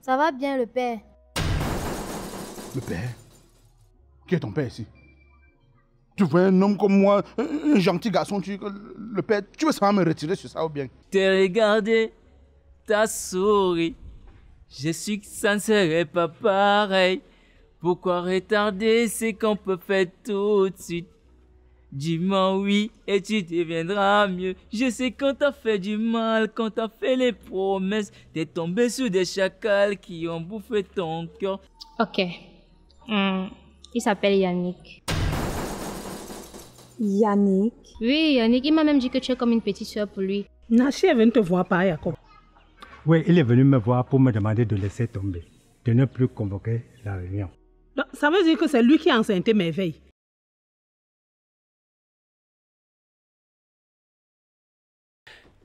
Ça va bien, le père? Le père? Qui est ton père ici? Tu vois un homme comme moi, un gentil garçon, le père, tu veux seulement me retirer sur ça ou bien? T'es regardé, t'as souri. Je suis que ça ne serait pas pareil. Pourquoi retarder ce qu'on peut faire tout de suite? Dis-moi oui et tu deviendras mieux. Je sais qu'on t'a fait du mal, qu'on t'a fait les promesses. T'es tombé sur des chacals qui ont bouffé ton cœur. Ok. Il s'appelle Yannick. Yannick? Oui, Yannick, il m'a même dit que tu es comme une petite soeur pour lui. Nachi est venu te voir par Jacob. Oui, il est venu me voir pour me demander de laisser tomber, de ne plus convoquer la réunion. Donc, ça veut dire que c'est lui qui a enceinté Merveille.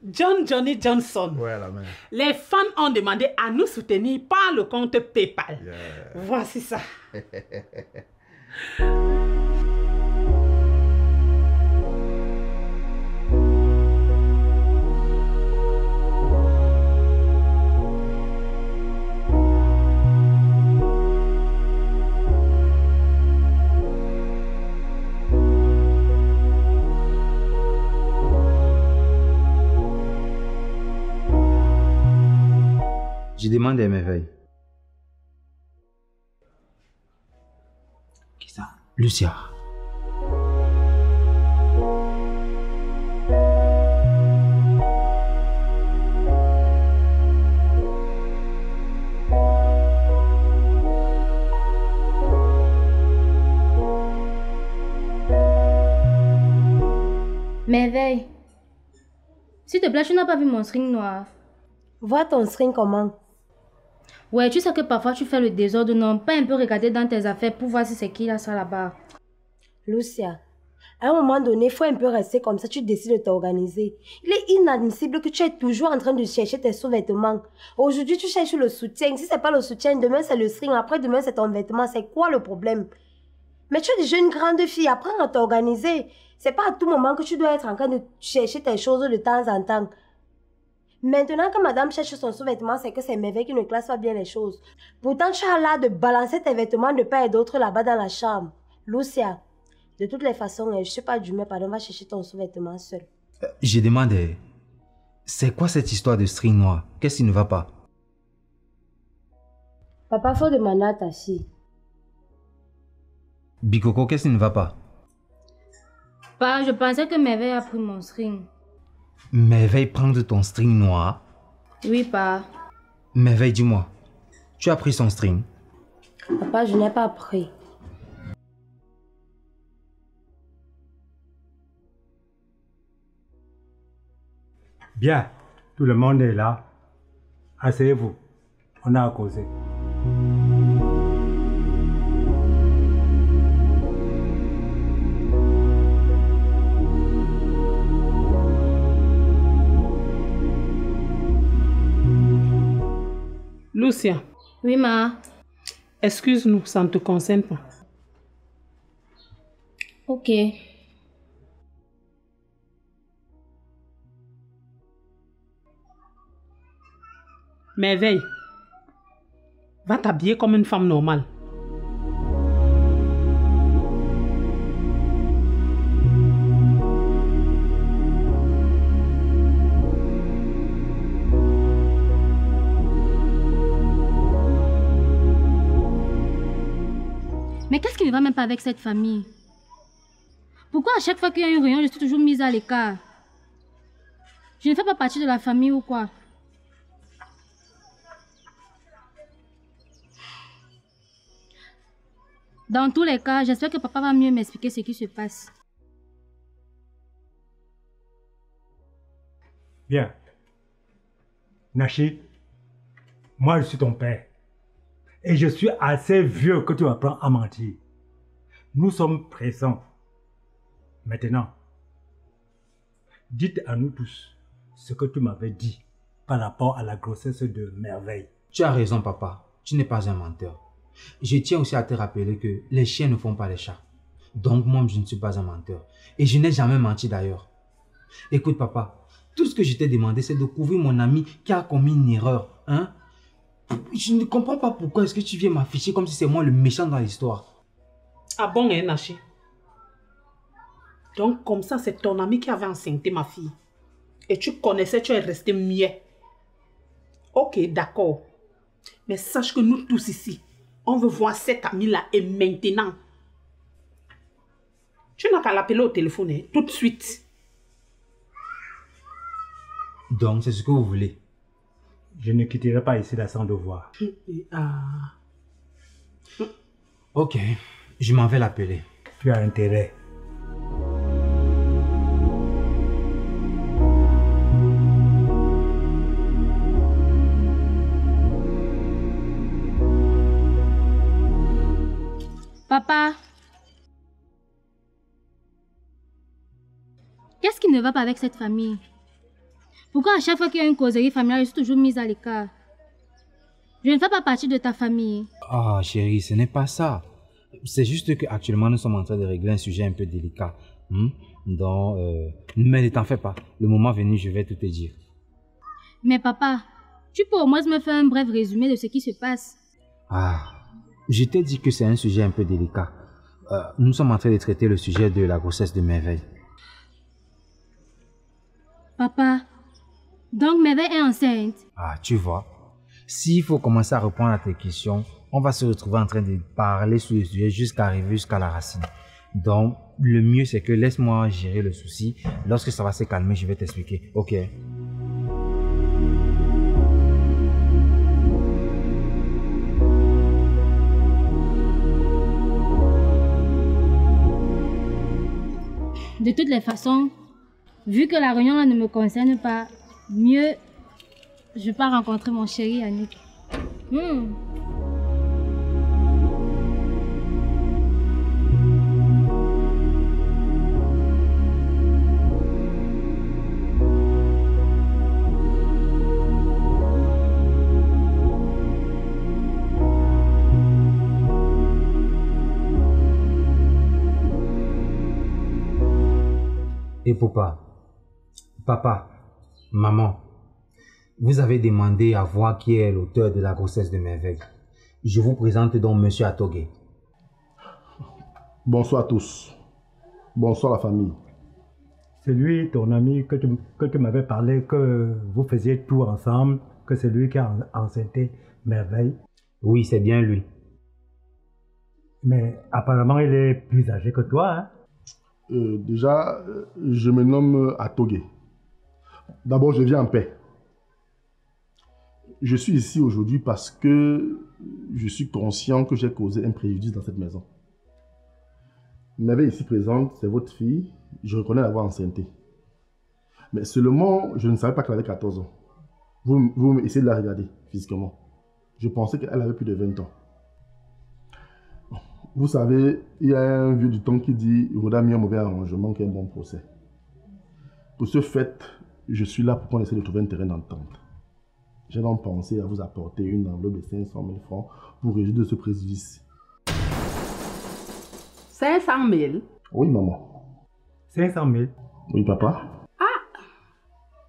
Johnny Johnson. Ouais, la mère. Les fans ont demandé à nous soutenir par le compte PayPal. Yeah. Voici ça. Je demande à Merveille. Qui ça? Lucia. Merveille. S'il te plaît, tu n'as pas vu mon string noir. Vois ton string comment? Ouais, tu sais que parfois tu fais le désordre, non? Pas un peu regarder dans tes affaires pour voir si c'est qui là, ça là-bas. Lucia, à un moment donné, il faut un peu rester comme ça, tu décides de t'organiser. Il est inadmissible que tu es toujours en train de chercher tes sous-vêtements. Aujourd'hui, tu cherches le soutien. Si c'est pas le soutien, demain c'est le string, après demain c'est ton vêtement. C'est quoi le problème? Mais tu es déjà une grande fille, apprends à t'organiser. C'est pas à tout moment que tu dois être en train de chercher tes choses de temps en temps. Maintenant que madame cherche son sous-vêtement, c'est que c'est Merveille qui ne classe pas bien les choses. Pourtant, tu as l'air de balancer tes vêtements de part et d'autre là-bas dans la chambre. Lucia, de toutes les façons, je ne suis pas d'humeur, pardon, va chercher ton sous-vêtement seul. Je demande, c'est quoi cette histoire de string noir? Qu'est-ce qui ne va pas? Papa, faut demander à ta fille. Bikoko, qu'est-ce qui ne va pas? Bah, je pensais que Merveille a pris mon string. Merveille prendre ton string noir? Oui, pas. Merveille, dis-moi, tu as pris son string? Papa, je n'ai pas pris. Bien, tout le monde est là. Asseyez-vous, on a à causer. Lucia, Oui, ma. excuse-nous, ça ne te concerne pas. Ok. Merveille, va t'habiller comme une femme normale. Mais qu'est-ce qui ne va même pas avec cette famille? Pourquoi à chaque fois qu'il y a une réunion, je suis toujours mise à l'écart? Je ne fais pas partie de la famille ou quoi? Dans tous les cas, j'espère que papa va mieux m'expliquer ce qui se passe. Bien. Nachi, moi je suis ton père. Et je suis assez vieux que tu m'apprends à mentir. Nous sommes présents. Maintenant, dites à nous tous ce que tu m'avais dit par rapport à la grossesse de Merveille. Tu as raison, papa. Tu n'es pas un menteur. Je tiens aussi à te rappeler que les chiens ne font pas les chats. Donc moi, je ne suis pas un menteur. Et je n'ai jamais menti d'ailleurs. Écoute, papa, tout ce que je t'ai demandé, c'est de couvrir mon ami qui a commis une erreur. Hein? Je ne comprends pas pourquoi est-ce que tu viens m'afficher comme si c'est moi le méchant dans l'histoire. Ah bon, hein, Nachi? Donc, comme ça, c'est ton ami qui avait enceinté ma fille. Et tu connaissais, tu es resté muet. Ok, d'accord. Mais sache que nous tous ici, on veut voir cet ami-là et maintenant. Tu n'as qu'à l'appeler au téléphone, hein, tout de suite. Donc, c'est ce que vous voulez. Je ne quitterai pas ici là sans devoir. Ah. Ok, je m'en vais l'appeler. Tu as intérêt. Papa, qu'est-ce qui ne va pas avec cette famille? Pourquoi à chaque fois qu'il y a une causerie familiale, je suis toujours mise à l'écart? Je ne fais pas partie de ta famille. Ah, chérie, ce n'est pas ça. C'est juste qu'actuellement, nous sommes en train de régler un sujet un peu délicat. Donc, mais ne t'en fais pas. Le moment venu, je vais tout te dire. Mais papa, tu peux au moins me faire un bref résumé de ce qui se passe. Ah, je t'ai dit que c'est un sujet un peu délicat. Nous sommes en train de traiter le sujet de la grossesse de Merveille. Papa, donc Merveille est enceinte? Ah, tu vois. S'il faut commencer à répondre à tes questions, on va se retrouver en train de parler sur le sujet jusqu'à arriver jusqu'à la racine. Donc, le mieux c'est que laisse-moi gérer le souci. Lorsque ça va se calmer, je vais t'expliquer. Ok? De toutes les façons, vu que la réunion là ne me concerne pas, mieux, je pars rencontrer mon chéri Yannick. Et papa, maman, vous avez demandé à voir qui est l'auteur de la grossesse de Merveille. Je vous présente donc Monsieur Atogé. Bonsoir à tous. Bonsoir la famille. C'est lui, ton ami, que tu m'avais parlé, que vous faisiez tout ensemble, que c'est lui qui a enceinté Merveille. Oui, c'est bien lui. Mais apparemment, il est plus âgé que toi, hein? Déjà, je me nomme Atogé. D'abord, je viens en paix. Je suis ici aujourd'hui parce que je suis conscient que j'ai causé un préjudice dans cette maison. Merveille ici présente, c'est votre fille. Je reconnais l'avoir enceintée. Mais seulement, je ne savais pas qu'elle avait 14 ans. Vous essayez de la regarder physiquement. Je pensais qu'elle avait plus de 20 ans. Vous savez, il y a un vieux du temps qui dit « Il vaudra mieux un mauvais arrangement qu'un bon procès ». Pour ce fait, je suis là pour qu'on essaie de trouver un terrain d'entente. J'ai donc pensé à vous apporter une enveloppe de 500 000 francs pour résoudre ce préjudice. 500 000? Oui, maman. 500 000? Oui, papa. Ah!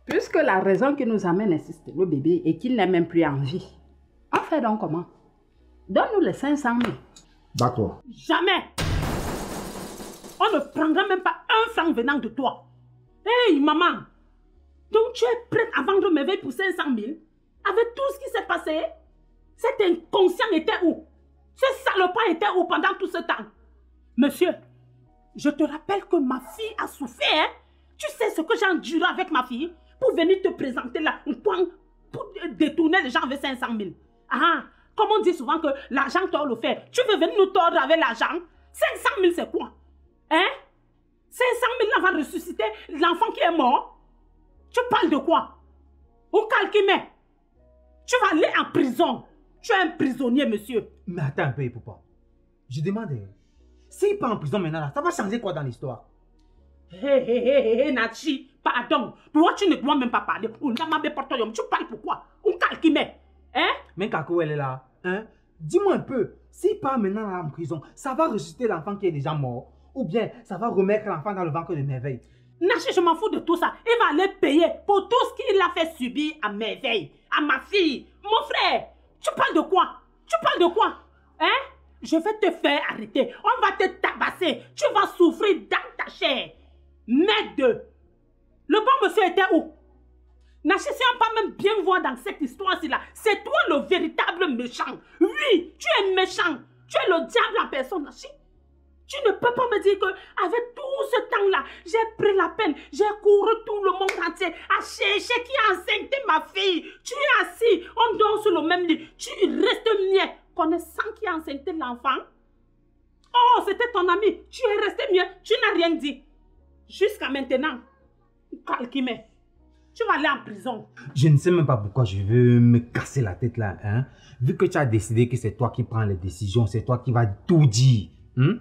Puisque la raison qui nous amène ici, c'est le bébé et qu'il n'est même plus en vie. On fait donc comment? Donne-nous les 500 000. D'accord. Jamais! On ne prendra même pas un franc venant de toi. Hey, maman! Donc tu es prête à vendre Merveille pour 500 000? Avec tout ce qui s'est passé? Cet inconscient était où? Ce salopard était où pendant tout ce temps? Monsieur, je te rappelle que ma fille a souffert. Hein? Tu sais ce que j'ai enduré avec ma fille pour venir te présenter là, pour détourner les gens avec 500 000. Ah, comme on dit souvent que l'argent tord le fer. Tu veux venir nous tordre avec l'argent? 500 000 c'est quoi? Hein? 500 000 là va ressusciter l'enfant qui est mort? Tu parles de quoi? Au calquimé. Tu vas aller en prison. Tu es un prisonnier, monsieur. Mais attends un peu, papa. Je demande, s'il part en prison maintenant, là, ça va changer quoi dans l'histoire? Hé, Nachi, pardon. Toi, tu ne dois même pas parler. Tu parles pourquoi? Au calquimé. Hein? Mais Kako, elle est là. Hein? Dis-moi un peu, s'il part maintenant en prison, ça va ressusciter l'enfant qui est déjà mort? Ou bien ça va remettre l'enfant dans le ventre de Merveille? Nachi, je m'en fous de tout ça. Il va aller payer pour tout ce qu'il a fait subir à Merveille, à ma fille, mon frère. Tu parles de quoi? Tu parles de quoi? Hein? Je vais te faire arrêter. On va te tabasser. Tu vas souffrir dans ta chair. Merde. Le bon monsieur était où? Nachi, si on peut même bien voir dans cette histoire-ci là, c'est toi le véritable méchant. Oui, tu es méchant. Tu es le diable en personne, Nachi. Tu ne peux pas me dire que avec tout ce temps-là, j'ai pris la peine, j'ai couru tout le monde entier à chercher qui a enceinté ma fille. Tu es assis, on dort sur le même lit. Tu restes muet, connaissant qui a enceinté l'enfant. Oh, c'était ton ami. Tu es resté muet, tu n'as rien dit. Jusqu'à maintenant, calquimé. Tu vas aller en prison. Je ne sais même pas pourquoi je veux me casser la tête là. Hein? Vu que tu as décidé que c'est toi qui prends les décisions, c'est toi qui vas tout dire. Hein?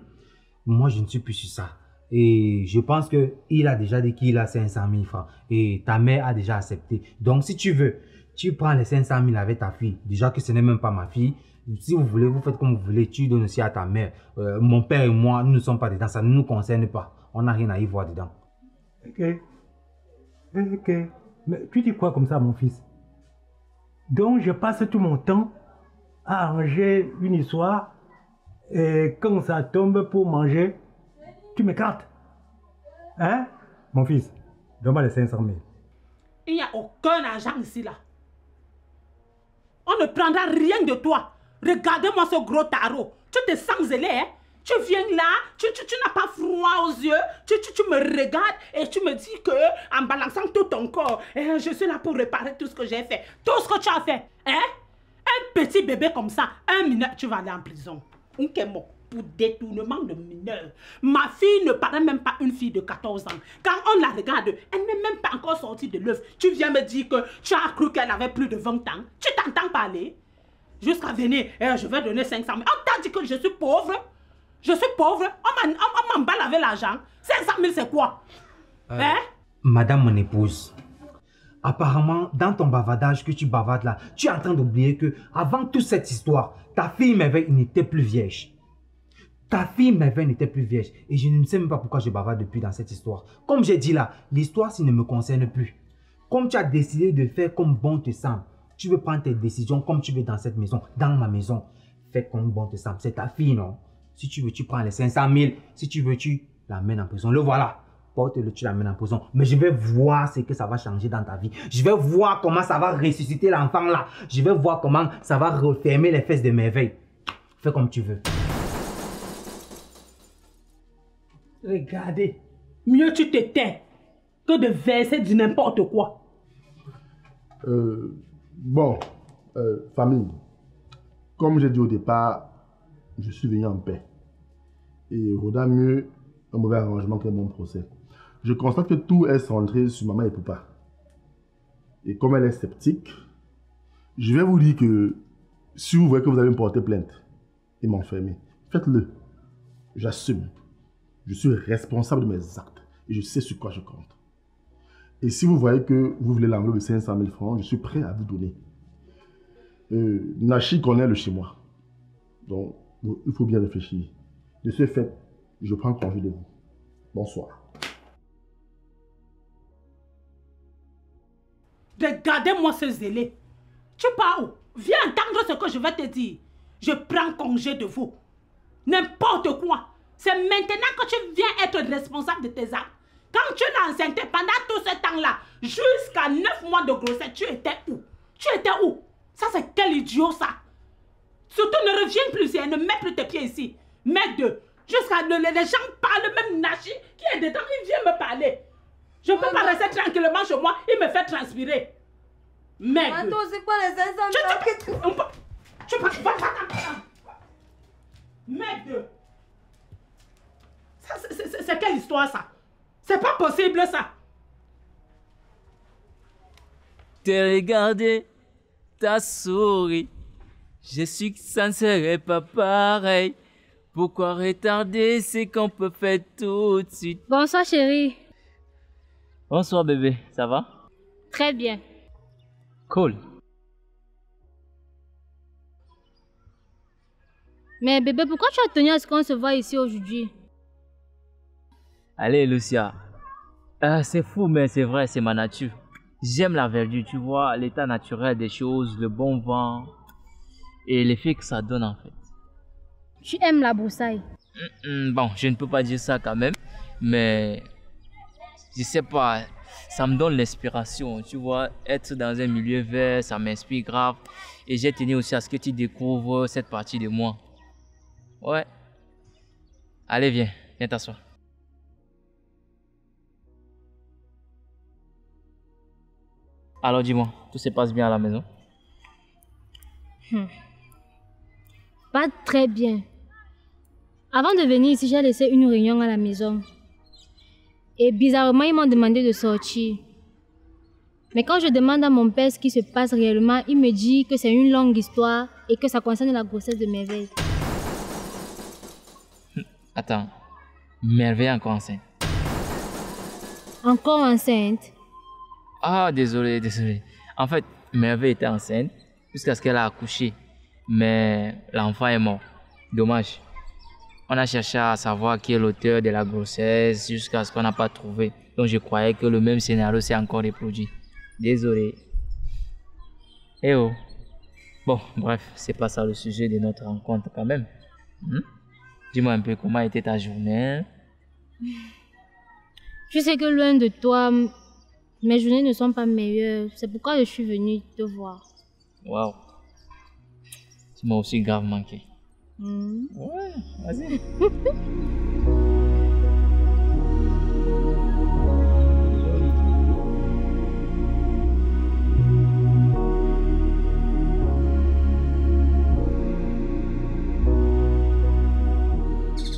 Moi, je ne suis plus sur ça. Et je pense qu'il a déjà dit qu'il a 500 000 francs. Et ta mère a déjà accepté. Donc, si tu veux, tu prends les 500 000 avec ta fille. Déjà que ce n'est même pas ma fille. Si vous voulez, vous faites comme vous voulez. Tu donnes aussi à ta mère. Mon père et moi, nous ne sommes pas dedans. Ça ne nous concerne pas. On n'a rien à y voir dedans. Ok. Mais tu dis quoi comme ça, mon fils? Donc, je passe tout mon temps à arranger une histoire et quand ça tombe pour manger, tu m'écartes. Hein? Mon fils, donne-moi les 500 000. Il n'y a aucun argent ici, là. On ne prendra rien de toi. Regardez-moi ce gros tarot. Tu te sens zélé, hein? Tu viens là, tu n'as pas froid aux yeux, tu me regardes et tu me dis que en balançant tout ton corps, je suis là pour réparer tout ce que j'ai fait. Tout ce que tu as fait, hein? Un petit bébé comme ça, un mineur, tu vas aller en prison. Pour détournement de mineur. Ma fille ne paraît même pas une fille de 14 ans. Quand on la regarde, elle n'est même pas encore sortie de l'œuf. Tu viens me dire que tu as cru qu'elle avait plus de 20 ans. Tu t'entends parler? Jusqu'à venir, je vais donner 500 000. On t'a dit que je suis pauvre? Je suis pauvre, on m'emballe avec l'argent. 500 000 c'est quoi? Hein? Madame mon épouse, apparemment, dans ton bavardage que tu bavardes là, tu es en train d'oublier que avant toute cette histoire, ta fille Merveille n'était plus vierge. Ta fille Merveille n'était plus vierge. Et je ne sais même pas pourquoi je bavarde depuis dans cette histoire. Comme j'ai dit là, l'histoire ne me concerne plus. Comme tu as décidé de faire comme bon te semble, tu veux prendre tes décisions comme tu veux dans cette maison, dans ma maison. Fais comme bon te semble. C'est ta fille, non? Si tu veux, tu prends les 500 000. Si tu veux, tu l'amènes en prison. Le voilà. Porte-le, tu l'amènes en prison. Mais je vais voir ce que ça va changer dans ta vie. Je vais voir comment ça va ressusciter l'enfant là. Je vais voir comment ça va refermer les fesses de Merveille. Fais comme tu veux. Regardez. Mieux tu te tais que de verser du n'importe quoi. Famille. Comme j'ai dit au départ, je suis venu en paix. Et il vaudra mieux un mauvais arrangement qu'un bon procès. Je constate que tout est centré sur maman et papa. Et comme elle est sceptique, je vais vous dire que si vous voyez que vous allez me porter plainte et m'enfermer, faites-le. J'assume. Je suis responsable de mes actes et je sais sur quoi je compte. Et si vous voyez que vous voulez l'enveloppe de 500 000 francs, je suis prêt à vous donner. Nachi connaît le chez moi. Donc, il faut bien réfléchir. De ce fait, je prends congé de vous. Bonsoir. Regardez-moi ce zélé. Tu pars où? Viens entendre ce que je vais te dire. Je prends congé de vous. N'importe quoi. C'est maintenant que tu viens être responsable de tes actes. Quand tu l'as enceinte pendant tout ce temps-là, jusqu'à 9 mois de grossesse, tu étais où? Tu étais où? Ça, c'est quel idiot, ça? Surtout, ne reviens plus ici et ne mets plus tes pieds ici. Merde, jusqu'à les gens parlent, même Nachi qui est dedans, il vient me parler. Je ne peux pas rester tranquillement chez moi, il me fait transpirer. Merde. Attends, c'est quoi les 500 000? Tu vas Merde. C'est quelle histoire, ça? C'est pas possible, ça. T'es regardé, t'as souri. Je suis que ça ne serait pas pareil. Pourquoi retarder, c'est qu'on peut faire tout de suite. Bonsoir chérie. Bonsoir bébé, ça va? Très bien. Cool. Mais bébé, pourquoi tu as tenu à ce qu'on se voit ici aujourd'hui? Allez Lucia. C'est fou mais c'est vrai, c'est ma nature. J'aime la verdure, tu vois, l'état naturel des choses, le bon vent. et l'effet que ça donne en fait. Tu aimes la broussaille? Bon, je ne peux pas dire ça quand même, mais je sais pas, ça me donne l'inspiration, tu vois, être dans un milieu vert, ça m'inspire grave, et j'ai tenu aussi à ce que tu découvres cette partie de moi. Ouais. Allez, viens t'asseoir. Alors dis-moi, tout se passe bien à la maison? Pas très bien. Avant de venir ici, j'ai laissé une réunion à la maison. Et bizarrement, ils m'ont demandé de sortir. Mais quand je demande à mon père ce qui se passe réellement, il me dit que c'est une longue histoire et que ça concerne la grossesse de Merveille. Attends, Merveille est encore enceinte? Encore enceinte? Ah, désolé. En fait, Merveille était enceinte jusqu'à ce qu'elle a accouché. Mais l'enfant est mort. Dommage. On a cherché à savoir qui est l'auteur de la grossesse jusqu'à ce qu'on n'a pas trouvé. Donc je croyais que le même scénario s'est encore reproduit. Désolé. Eh oh. Bon, bref, c'est pas ça le sujet de notre rencontre quand même. Dis-moi un peu comment était ta journée. Je sais que loin de toi, mes journées ne sont pas meilleures. C'est pourquoi je suis venue te voir. Waouh. Tu m'as aussi grave manqué. Ouais, vas-y.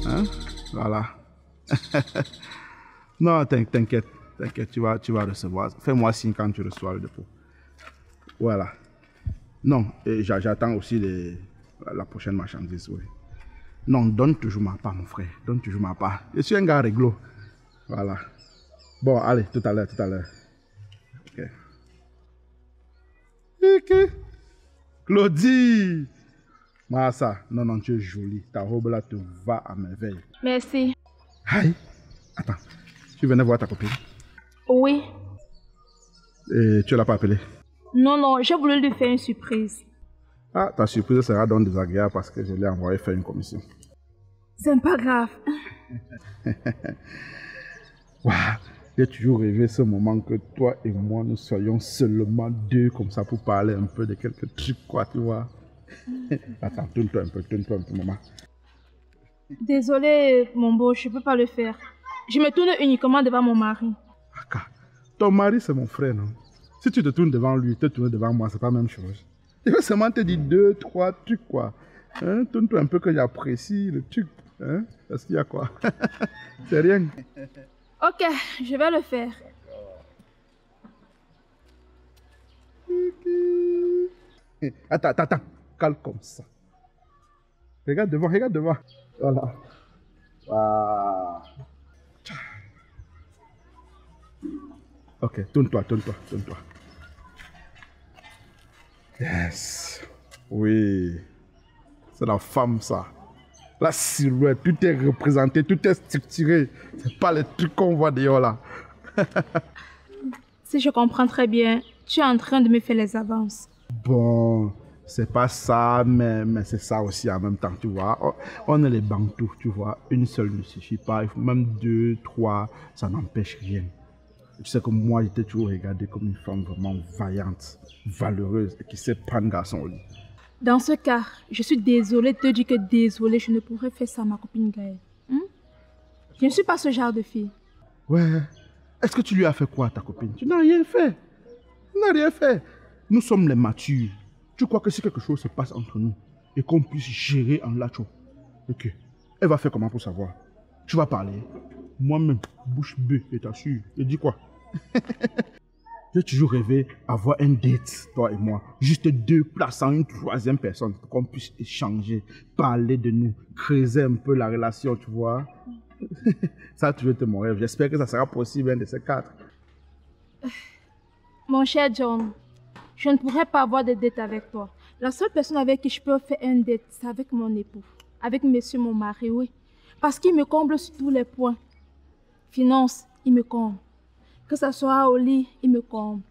Hein? Voilà. Non, t'inquiète, tu vas recevoir. Fais-moi signe quand tu reçois le dépôt. Voilà. Non, et j'attends aussi la prochaine marchandise, oui. Non, donne toujours ma part, mon frère. Donne toujours ma part. Je suis un gars réglo. Voilà. Bon, allez, tout à l'heure. Ok. Claudie! Massa, non, tu es jolie. Ta robe là te va à merveille. Merci. Aïe. Attends, tu venais voir ta copine? Oui. Et tu l'as pas appelée? Non, j'ai voulu lui faire une surprise. Ah, ta surprise sera donc désagréable parce que je l'ai envoyé faire une commission. C'est pas grave. Waouh, j'ai toujours rêvé ce moment que toi et moi nous soyons seulement deux comme ça pour parler un peu de quelques trucs, quoi, tu vois. Attends, tourne-toi un peu, maman. Désolée, mon beau, je peux pas le faire. Je me tourne uniquement devant mon mari. Aka, ton mari c'est mon frère, non? Si tu te tournes devant lui, te tourner devant moi, c'est pas la même chose. Je veux seulement te dire 2, 3 trucs, quoi. Hein? Tourne-toi un peu que j'apprécie le truc. Hein? Parce qu'il y a quoi? C'est rien. Ok, je vais le faire. Attends. Calme comme ça. Regarde devant. Voilà. Wow. Ok, tourne-toi. Yes. Oui. C'est la femme, ça. La silhouette, tout est représenté, tout est structuré. C'est pas les trucs qu'on voit dehors là. Si je comprends très bien, tu es en train de me faire les avances. Bon, c'est pas ça, mais c'est ça aussi en même temps, tu vois. On est les bantous, tu vois. Une seule ne suffit pas. Il faut même 2, 3, ça n'empêche rien. Tu sais que moi, j'étais toujours regardé comme une femme vraiment vaillante, valeureuse et qui sait prendre garçon au lit. Dans ce cas, je suis désolée de te dire que désolée, je ne pourrais faire ça à ma copine Gaëlle. Je ne suis pas ce genre de fille. Ouais. Est-ce que tu lui as fait quoi à ta copine? Tu n'as rien fait. Nous sommes les matures. Tu crois que si quelque chose se passe entre nous et qu'on puisse gérer en lacho, ok, elle va faire comment pour savoir? Tu vas parler. Moi-même, bouche bée, je t'assure. Je dis quoi? J'ai toujours rêvé avoir un date, toi et moi. Juste 2 plaçant une 3e personne pour qu'on puisse échanger, parler de nous, creuser un peu la relation, tu vois. Ça a toujours été mon rêve. J'espère que ça sera possible, un de ces 4. Mon cher John, je ne pourrais pas avoir de date avec toi. La seule personne avec qui je peux faire un date, c'est avec mon époux. Avec monsieur mon mari, oui. Parce qu'il me comble sur tous les points. Finance, il me comble. Que ce soit au lit, il me comble.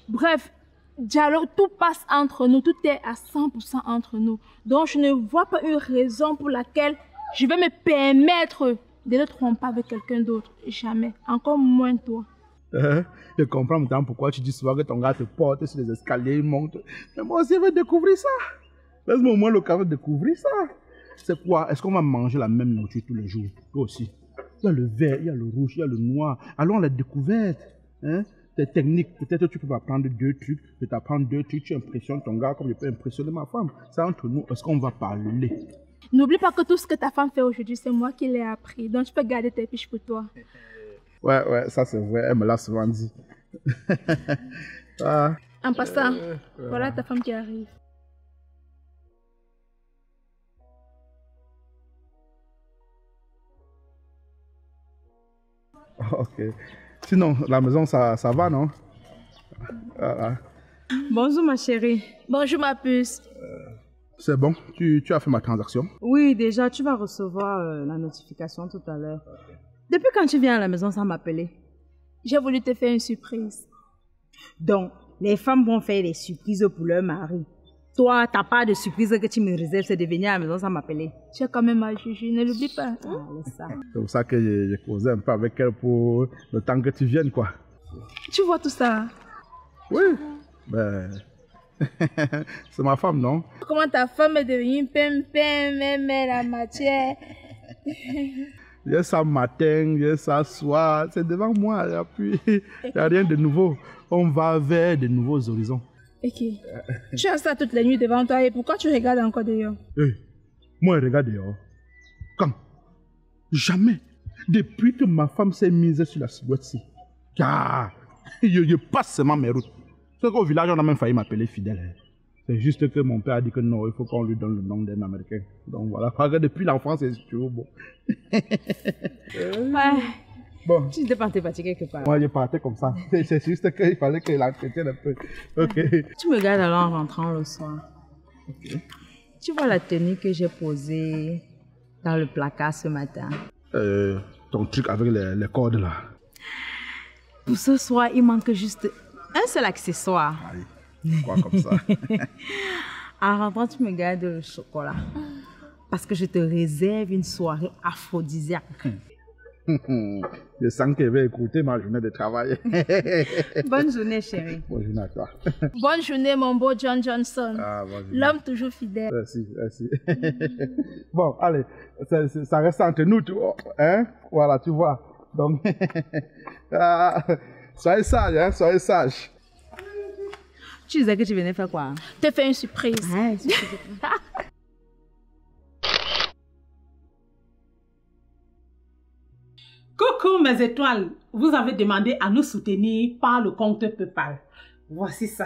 Bref, dialogue, tout passe entre nous, tout est à 100% entre nous. Donc je ne vois pas une raison pour laquelle je vais me permettre de ne tromper avec quelqu'un d'autre. Jamais. Encore moins toi. Je comprends maintenant pourquoi tu dis souvent que ton gars te porte sur les escaliers, il monte. Mais moi aussi, je vais découvrir ça. Laisse-moi au moins l'occasion de découvrir ça. C'est quoi? Est-ce qu'on va manger la même nourriture tous les jours? Toi aussi. Il y a le vert, il y a le rouge, il y a le noir. Allons à la découverte. Hein? Tes techniques, peut-être tu peux apprendre 2 trucs. Je vais t'apprendre 2 trucs, tu impressionnes ton gars comme je peux impressionner ma femme. C'est entre nous. Est-ce qu'on va parler? N'oublie pas que tout ce que ta femme fait aujourd'hui, c'est moi qui l'ai appris. Donc tu peux garder tes fiches pour toi. Ouais, ça c'est vrai. Elle me l'a souvent dit. Ah. En passant, voilà ta femme qui arrive. Ok. Sinon, la maison, ça va, non? Voilà. Bonjour ma chérie. Bonjour ma puce. C'est bon, tu as fait ma transaction? Oui, déjà, tu vas recevoir la notification tout à l'heure. Depuis quand tu viens à la maison sans m'appeler? J'ai voulu te faire une surprise. Donc, les femmes vont faire des surprises pour leur mari. Toi, ta part de surprise que tu me réserves, c'est de venir à la maison sans m'appeler. Tu es quand même ma Juju, ne l'oublie pas. Ah, laisse ça. C'est pour ça que j'ai causé un peu avec elle pour le temps que tu viennes, quoi. Tu vois tout ça? Oui, ben... c'est ma femme, non? Comment ta femme est devenue pimpin, même la matière. Il y a ça matin, il y a ça soir, c'est devant moi, il n'y a rien de nouveau. On va vers de nouveaux horizons. Ok. Tu as ça toutes les nuits devant toi et pourquoi tu regardes encore dehors? Hey, moi, je regarde dehors. Quand? Jamais. Depuis que ma femme s'est mise sur la silhouette-ci. Car je passe seulement mes routes. C'est qu'au village, on a même failli m'appeler fidèle. C'est juste que mon père a dit que non, il faut qu'on lui donne le nom d'un Américain. Donc voilà, depuis l'enfance, c'est toujours bon. Ouais. Bon. Tu t'es parti quelque part. Moi, je partais comme ça. C'est juste qu'il fallait qu'il l'entretienne un peu. Ok. Tu me regardes alors en rentrant le soir. Ok. Tu vois la tenue que j'ai posée dans le placard ce matin? Ton truc avec les cordes là. Pour ce soir, il manque juste un seul accessoire. Allez, quoi comme ça? En rentrant, tu me gardes le chocolat. Parce que je te réserve une soirée aphrodisiaque. Je sens qu'elle va écouter ma journée de travail. Bonne journée, chérie. Bonne journée à toi. Bonne journée, mon beau John Johnson. Ah, l'homme toujours fidèle. Merci. Bon, allez, ça reste entre nous, tu vois. Hein? Voilà, tu vois. Donc, soyez sage, hein? Soyez sage. Tu disais que tu venais faire quoi? Te faire une surprise. Ah, Coucou mes étoiles, vous avez demandé à nous soutenir par le compte PayPal. Voici ça.